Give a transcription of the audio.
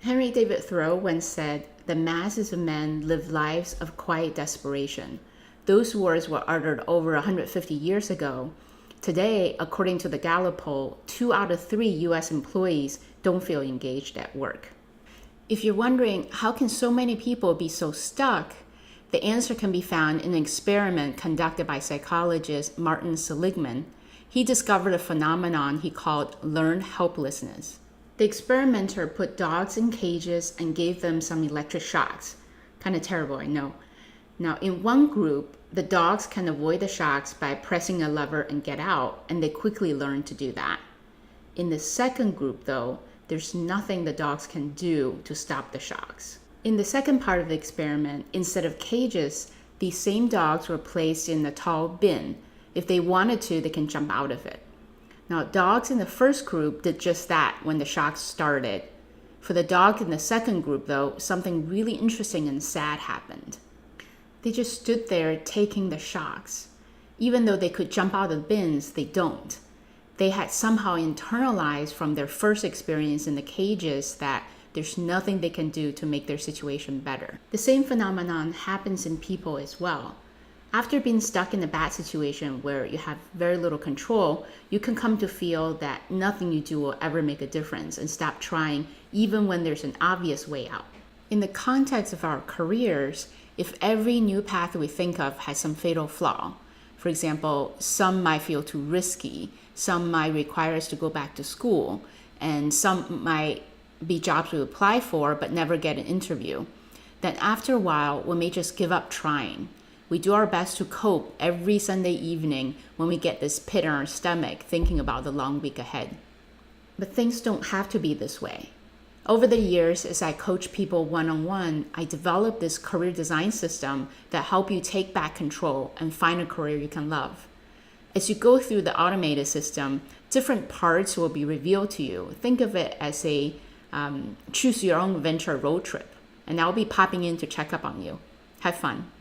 Henry David Thoreau once said, "The masses of men live lives of quiet desperation." Those words were uttered over 150 years ago. Today, according to the Gallup poll, 2 out of 3 U.S. employees don't feel engaged at work. If you're wondering, how can so many people be so stuck? The answer can be found in an experiment conducted by psychologist Martin Seligman. He discovered a phenomenon he called learned helplessness. The experimenter put dogs in cages and gave them some electric shocks. Kind of terrible, I know. Now, in one group, the dogs can avoid the shocks by pressing a lever and get out, and they quickly learn to do that. In the second group, though, there's nothing the dogs can do to stop the shocks. In the second part of the experiment, instead of cages, these same dogs were placed in a tall bin. If they wanted to, they can jump out of it. Now, dogs in the first group did just that when the shocks started. For the dog in the second group, though, something really interesting and sad happened. They just stood there taking the shocks. Even though they could jump out of bins, they don't. They had somehow internalized from their first experience in the cages that there's nothing they can do to make their situation better. The same phenomenon happens in people as well. After being stuck in a bad situation where you have very little control, you can come to feel that nothing you do will ever make a difference and stop trying even when there's an obvious way out. In the context of our careers, if every new path we think of has some fatal flaw, for example, some might feel too risky, some might require us to go back to school, and some might be jobs we apply for but never get an interview, then after a while, we may just give up trying. We do our best to cope every Sunday evening when we get this pit in our stomach thinking about the long week ahead. But things don't have to be this way. Over the years, as I coach people one-on-one, I developed this career design system that helps you take back control and find a career you can love. As you go through the automated system, different parts will be revealed to you. Think of it as a choose your own venture road trip, and I'll be popping in to check up on you. Have fun.